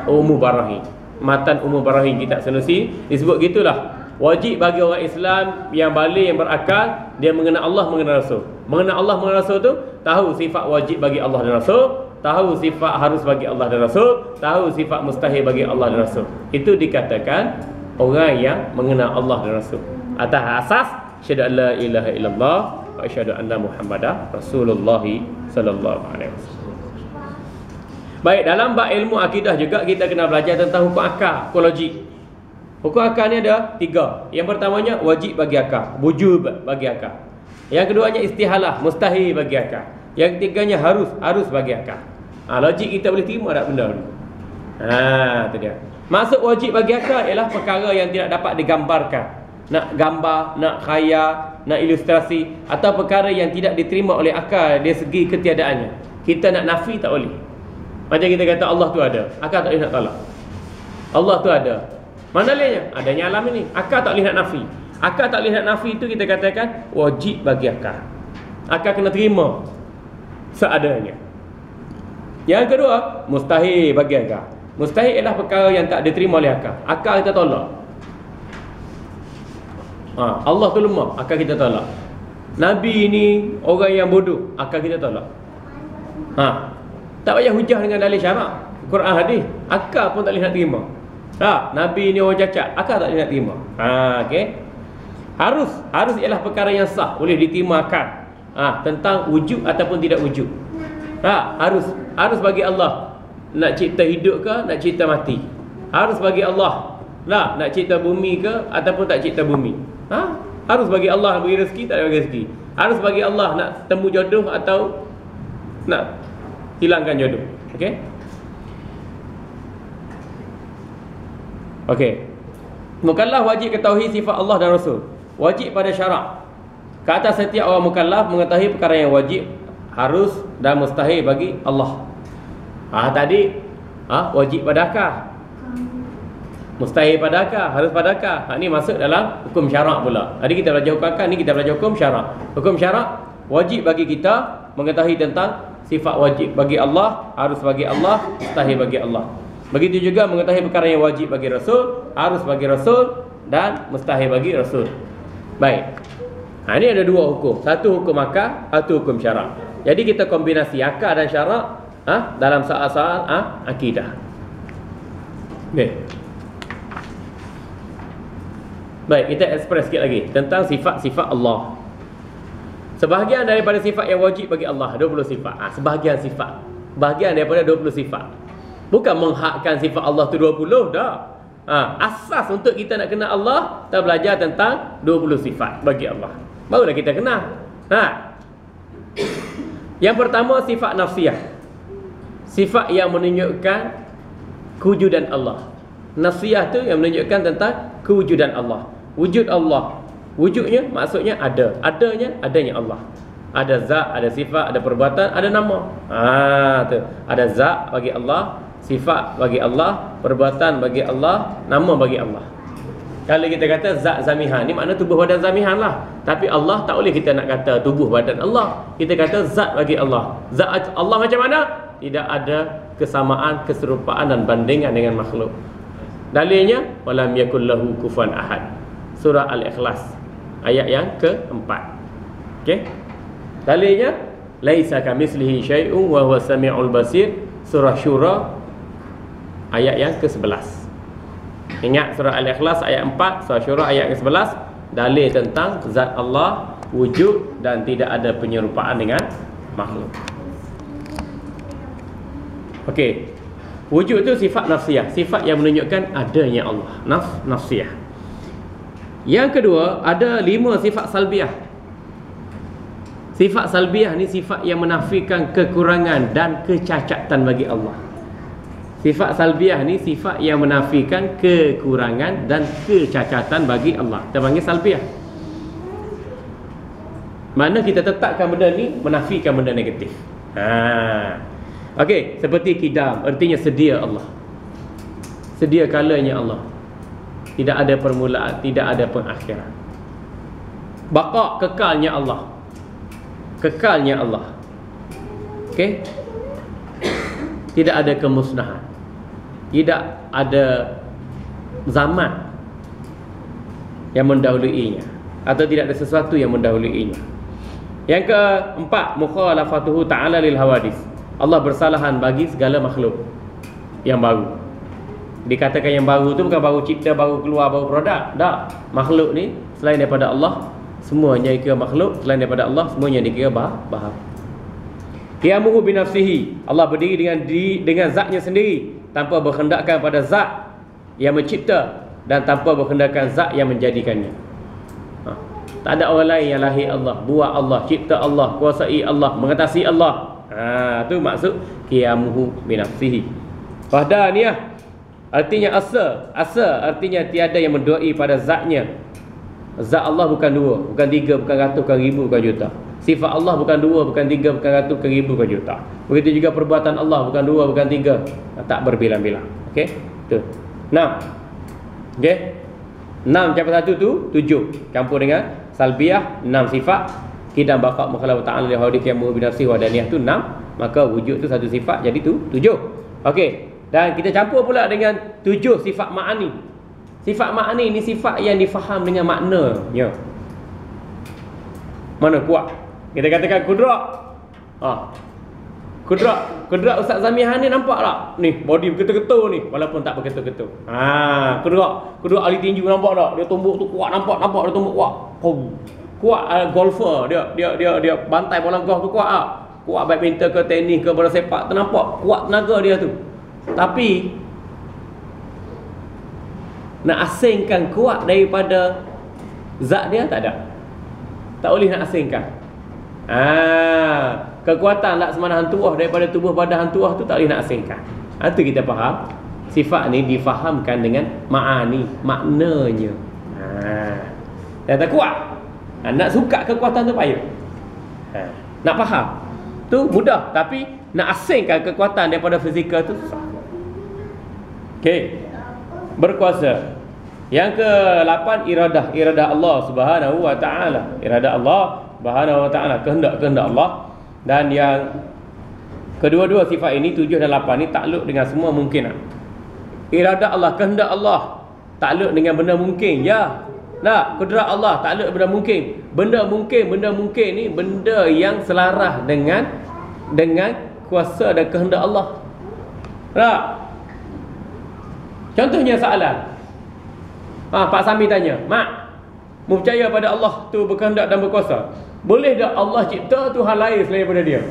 Ummu Barahin. Matan Ummu Barahin kitab Sanusi disebut gitulah. Wajib bagi orang Islam yang balik, yang berakal, dia mengenal Allah, mengenal Rasul. Mengenal Allah, mengenal Rasul tu tahu sifat wajib bagi Allah dan Rasul, tahu sifat harus bagi Allah dan Rasul, tahu sifat mustahil bagi Allah dan Rasul. Itu dikatakan orang yang mengenal Allah dan Rasul. Atas asas syahadu la ilaha illallah wa asyhadu anna Muhammadar Rasulullah sallallahu alaihi wasallam. Baik, dalam bab ilmu akidah juga kita kena belajar tentang hukum akal, hukum logik. Hukum akal ni ada 3. Yang pertamanya wajib bagi akal, wujub bagi akal. Yang keduanya istihalah, mustahil bagi akal. Yang ketiganya harus bagi akal. Logik kita boleh terima tak benda ni? Tu dia. Maksud wajib bagi akal ialah perkara yang tidak dapat digambarkan. Nak gambar, nak khayal, nak ilustrasi, atau perkara yang tidak diterima oleh akal dari segi ketiadaannya. Kita nak nafi tak boleh. Macam kita kata Allah tu ada, akal tak boleh nak tolak. Allah tu ada. Mana lainnya? Adanya alam ini. Akal tak boleh nak nafi. Akal tak boleh nak nafi itu kita katakan wajib bagi akal. Akal kena terima seadanya. Yang kedua, mustahil bagi akal. Mustahil ialah perkara yang tak diterima oleh akal. Akal kita tolak. Allah tu lemah, akal kita tolak. Nabi ni orang yang bodoh, akal kita tolak. Tak payah hujah dengan dalil syarak, Quran hadis, akal pun tak boleh nak terima. Nabi ni orang cacat, akal tak boleh nak terima. Okey. Harus ialah perkara yang sah, boleh diterima akal. Tentang wujud ataupun tidak wujud. Harus bagi Allah. Nak cipta hidup ke, nak cipta mati. Harus bagi Allah. Nak cipta bumi ke ataupun tak cipta bumi. Harus bagi Allah bagi rezeki, tak bagi rezeki. Harus bagi Allah nak temu jodoh atau nak hilangkan jodoh. Okey. Okey. Mukallaf wajib ketahui sifat Allah dan Rasul. Wajib pada syarak. Ke atas setiap orang mukallaf mengetahui perkara yang wajib, harus dan mustahil bagi Allah. Tadi wajib padakah? Mustahil padakah? Harus padakah? Ni masuk dalam hukum syarak pula. Tadi kita belajar hukum akal, ni kita belajar hukum syarak. Hukum syarak wajib bagi kita mengetahui tentang sifat wajib bagi Allah, harus bagi Allah, mustahil bagi Allah. Begitu juga mengetahui perkara yang wajib bagi Rasul, harus bagi Rasul dan mustahil bagi Rasul. Baik. Ini ada dua hukum. Satu hukum akal, satu hukum syarak. Jadi kita kombinasi akal dan syarak dalam soal-soal akidah. Okey. Baik, kita express sikit lagi tentang sifat-sifat Allah. Sebahagian daripada sifat yang wajib bagi Allah 20 sifat. Sebahagian sifat. Bahagian daripada 20 sifat. Bukan menghakkan sifat Allah tu 20 dah. Asas untuk kita nak kenal Allah, kita belajar tentang 20 sifat bagi Allah. Barulah kita kenal. Yang pertama sifat nafsiyah. Sifat yang menunjukkan kewujudan Allah. Nafsiyah tu yang menunjukkan tentang kewujudan Allah. Wujud Allah. Wujudnya maksudnya ada. Adanya Allah. Ada zat, ada sifat, ada perbuatan, ada nama. Tu. Ada zat bagi Allah, sifat bagi Allah, perbuatan bagi Allah, nama bagi Allah. Kalau kita kata zat zamihan, ni makna tubuh badan zamihan lah. Tapi Allah tak boleh kita nak kata tubuh badan Allah. Kita kata zat bagi Allah. Zat Allah macam mana? Tidak ada kesamaan, keserupaan dan bandingan dengan makhluk. Dalilnya walam yakul lahu kufuwan ahad. Surah Al-Ikhlas ayat yang keempat. Okey. Dalilnya laisa kamitslihi syai'un wa huwas samiul basir. Surah Syura ayat yang ke-11. Ingat surah Al-Ikhlas ayat 4, surah Syura ayat ke-11, dalil tentang zat Allah wujud dan tidak ada penyerupaan dengan makhluk. Okey. Wujud tu sifat nafsiyah, sifat yang menunjukkan adanya Allah. Nafsiyah. Yang kedua, ada 5 sifat salbiyah. Sifat salbiyah ni sifat yang menafikan kekurangan dan kecacatan bagi Allah. Sifat salbiyah ni sifat yang menafikan kekurangan dan kecacatan bagi Allah. Kita panggil salbiyah. Mana kita tetapkan benda ni, menafikan benda negatif. Okey, seperti kidam, artinya sedia Allah. Sedia kalanya Allah. Tidak ada permulaan, tidak ada pengakhiran. Baqa, kekalnya Allah. Kekalnya Allah. Okey? Tidak ada kemusnahan. Tidak ada zaman yang mendahuluinya, atau tidak ada sesuatu yang mendahuluinya. Yang keempat, mukhalafatuhu ta'ala lil hawadis. Allah bersalahan bagi segala makhluk yang baru. Dikatakan yang baru tu bukan baru cipta, baru keluar, baru produk. Tak. Makhluk ni selain daripada Allah, semuanya dikira makhluk. Selain daripada Allah, semuanya dikira baharu. Qiyamuhu binafsihi. Allah berdiri dengan zatnya sendiri, tanpa berkhendakkan pada zat yang mencipta dan tanpa berkhendakkan zat yang menjadikannya. Tak ada orang lain yang lahir Allah, buat Allah, cipta Allah, kuasai Allah, mengatasi Allah. Tu maksud qiyamuhu binafsihi. Wahdaniyah artinya asa. Asa artinya tiada yang menduai pada zatnya. Zat Allah bukan dua, bukan tiga, bukan ratus, bukan ribu, bukan juta. Sifat Allah bukan dua, bukan tiga, bukan ratus, bukan ribu, bukan juta. Begitu juga perbuatan Allah bukan dua, bukan tiga, tak berbilang-bilang. Okey? Tu. 6. Okey? 6 campur 1 tu 7. Campur dengan salbiyah 6 sifat. Qidam baqa mukhalafat ta'ala li hawadith yamu bi nafsihi wa daniyah tu 6. Maka wujud tu satu sifat jadi tu 7. Okey. Dan kita campur pula dengan 7 sifat ma'ani. Sifat ma'ani ni sifat yang difaham dengan maknanya. Mana kuat? Kita katakan kudrat. Kudrat Ustaz Zamihan ni nampak tak? Ni body bergetar-getar ni walaupun tak bergetar-getar. Kudrat ahli tinju nampak tak? Dia tumbuk tu kuat, nampak dia tumbuk kuat. Kuat golfer, dia bantai bola golf tu kuat tak? Kuat badminton ke tenis ke bola sepak tu nampak kuat tenaga dia tu. Tapi nak asingkan kuat daripada zat dia tak ada. Tak boleh nak asingkan. Kekuatan laksamana hantuah daripada tubuh badan hantuah tu tak boleh nak asingkan. Itu kita faham Sifat ni difahamkan dengan ma'ani, maknanya. Dan tak kuat. Nak suka kekuatan tu payah. Nak faham tu mudah, tapi nak asingkan kekuatan daripada fizikal tu susah. Okey. Berkuasa. Yang ke-8 iradah Allah Subhanahu wa taala. Iradah Allah Subhanahu wa taala, kehendak Allah. Dan yang kedua-dua sifat ini 7 dan 8 ni takluk dengan semua mungkinan. Iradah Allah, kehendak Allah takluk dengan benda mungkin. Ya. Nah, kudrat Allah takluk benda mungkin. Benda mungkin ni benda yang selaras dengan kuasa dan kehendak Allah. Tak? Contohnya soalan. Pak Sami tanya, "Mak, mu percaya pada Allah tu berkehendak dan berkuasa? Boleh tak Allah cipta Tuhan lain selain daripada dia?"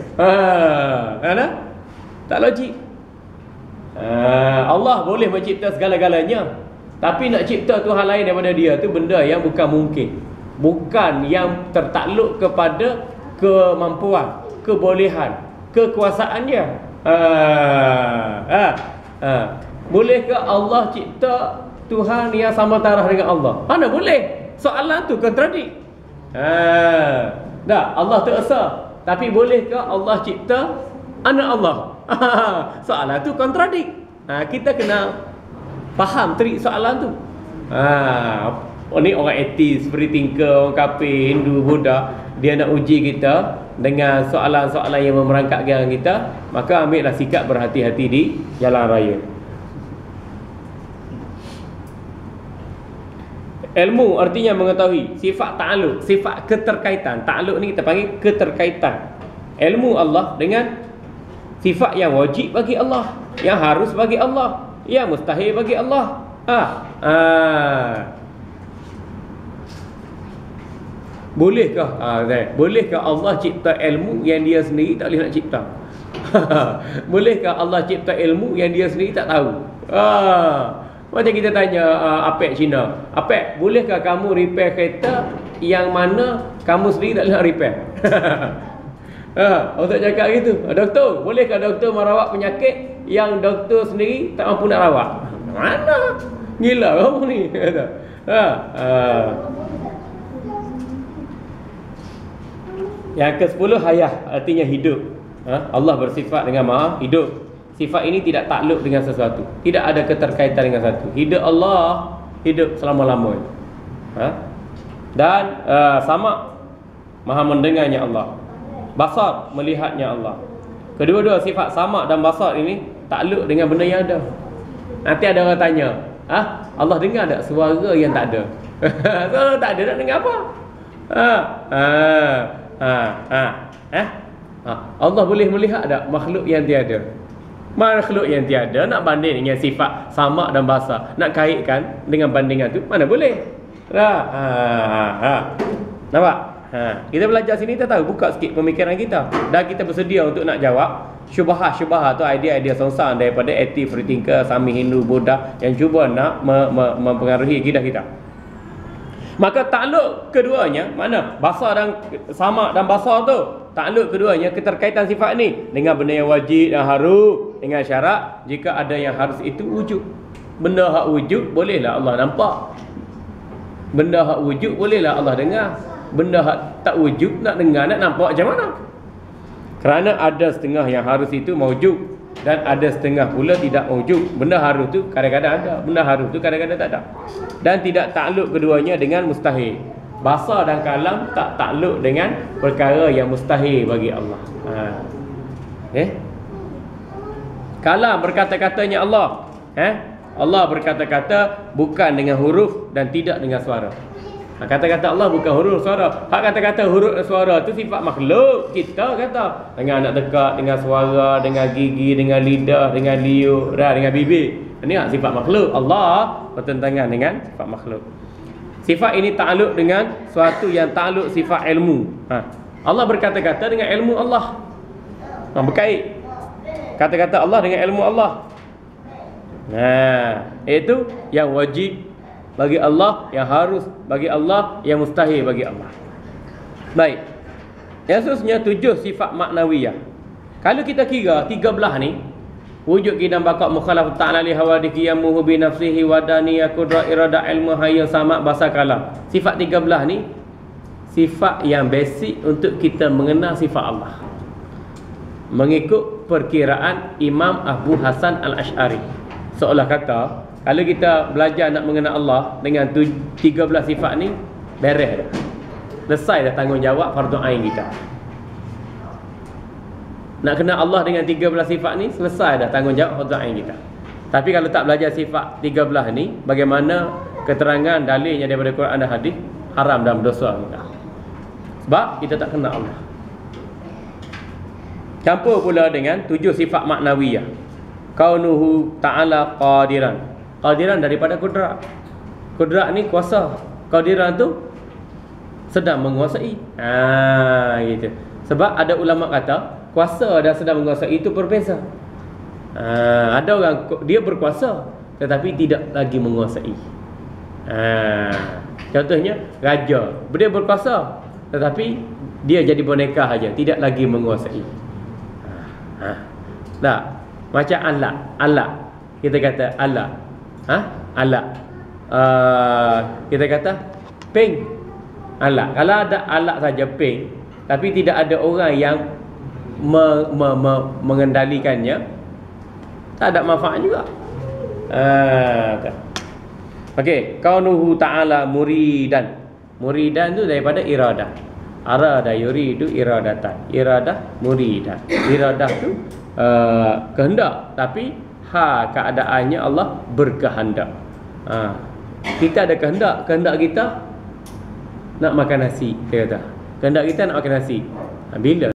Tak logik. Allah boleh mencipta segala-galanya, tapi nak cipta Tuhan lain daripada dia tu benda yang bukan mungkin. Bukan yang tertakluk kepada kemampuan, kebolehan, kekuasaan dia. Bolehkah Allah cipta Tuhan yang sama taraf dengan Allah? Mana boleh? Soalan tu kontradik. Dah, Allah tu esa. Tapi bolehkah Allah cipta anak Allah? Soalan tu kontradik. Kita kena faham trik soalan tu. Ni orang etis, free thinker, orang kafir, Hindu, Buddha, dia nak uji kita dengan soalan-soalan yang memerangkapkan kita, maka ambillah sikap berhati-hati di jalan raya. Ilmu artinya mengetahui sifat ta'aluk, sifat keterkaitan. Ta'aluk ni kita panggil keterkaitan. Ilmu Allah dengan sifat yang wajib bagi Allah, yang harus bagi Allah, yang mustahil bagi Allah. Bolehkah bolehkah Allah cipta ilmu yang dia sendiri tak boleh nak cipta? Bolehkah Allah cipta ilmu yang dia sendiri tak tahu? Macam kita tanya Apek Cina, "Apek, bolehkah kamu repair kereta yang mana kamu sendiri tak boleh nak repair?" Orang tak cakap gitu. "Doktor, bolehkah doktor merawat penyakit yang doktor sendiri tak mampu nak rawat?" Mana? Gila kamu ni. Yang ke-10 hayah, artinya hidup. Allah bersifat dengan maha hidup. Sifat ini tidak takluk dengan sesuatu, tidak ada keterkaitan dengan sesuatu. Hidup Allah, hidup selama-lamanya. Dan sama, maha mendengarnya Allah. Basar, melihatnya Allah. Kedua-dua sifat sama dan basar ini takluk dengan benda yang ada. Nanti ada orang tanya, Allah dengar tak suara yang tak ada? Suara tak ada, nak dengar apa? Allah boleh melihat tak makhluk yang tiada? Makhluk yang tiada nak banding dengan sifat sama dan basar, nak kaitkan dengan bandingan tu mana boleh? Nampak? Kita belajar sini, kita tahu, buka sikit pemikiran kita, dan kita bersedia untuk nak jawab syubhat-syubhat tu, idea-idea songsang daripada etis, free thinker, Sami, Hindu, Buddha yang cuba nak mempengaruhi akidah kita. Maka takluk keduanya, mana basar dan sama dan basar tu, takluk keduanya keterkaitan sifat ni dengan benda yang wajib dan harus, dengan syarat jika ada yang harus itu wujud. Benda hak wujud bolehlah Allah nampak, benda hak wujud bolehlah Allah dengar. Benda hak tak wujud nak dengar, nak nampak macam mana? Kerana ada setengah yang harus itu mawjud dan ada setengah pula tidak mawjud. Benda harus tu kadang-kadang ada, benda harus tu kadang-kadang tak ada. Dan tidak takluk keduanya dengan mustahil. Basar dan kalam tak takluk dengan perkara yang mustahil bagi Allah. Kalam berkata-katanya Allah. Allah berkata-kata bukan dengan huruf dan tidak dengan suara. Kata-kata Allah bukan huruf suara. Hak kata-kata huruf dan suara tu sifat makhluk. Kita kata dengan anak dekat, dengan suara, dengan gigi, dengan lidah, dengan liur, dengan bibir. Ini hak sifat makhluk. Allah bertentangan dengan sifat makhluk. Sifat ini takluk dengan suatu yang takluk sifat ilmu. Allah berkata-kata dengan ilmu Allah. Berkait kata-kata Allah dengan ilmu Allah. Itu yang wajib bagi Allah, yang harus bagi Allah, yang mustahil bagi Allah. Baik. Yang seterusnya 7 sifat maknawiyah. Kalau kita kira 13 ni, Wujud qidam baqa mukhalaf ta'ala li hawadiki yamuhu bi nafsihi wa daniyah qudra irada ilmu hayya sama bahasa kalam. Sifat 13 ni sifat yang basic untuk kita mengenal sifat Allah. Mengikut perkiraan Imam Abu Hasan Al-Ash'ari. Seolah kata kalau kita belajar nak mengenal Allah dengan 13 sifat ni, beres dah. Selesai dah tanggungjawab fardu ain kita. Nak kenal Allah dengan 13 sifat ni, selesai dah tanggungjawab fardu ain kita. Tapi kalau tak belajar sifat 13 ni, bagaimana keterangan dalilnya daripada Quran dan hadis, haram dan berdosa kita. Sebab kita tak kenal Allah. Campur pula dengan 7 sifat maknawiyah. Kaunuhu ta'ala qadiran. Qadiran daripada kudrat. Kudrat ni kuasa. Qadiran tu sedang menguasai. Gitu. Sebab ada ulama kata kuasa dan sedang menguasai itu berbeza. Ada orang dia berkuasa tetapi tidak lagi menguasai. Contohnya raja, dia berkuasa tetapi dia jadi boneka saja, tidak lagi menguasai. Tak. Macam Allah. Kita kata Allah. Allah. Kita kata peng. Allah. Kalau ada Allah saja peng, tapi tidak ada orang yang mengendalikannya, tak ada manfaat juga. Okey, kaunuhu ta'ala muridan. Muridan tu daripada iradah. Arada yuridu iradatan. Iradah muridan. Iradah tu kehendak, tapi keadaannya Allah berkehendak. Kita ada kehendak. Kehendak kita nak makan nasi, kita kata. Kehendak kita nak makan nasi. Bila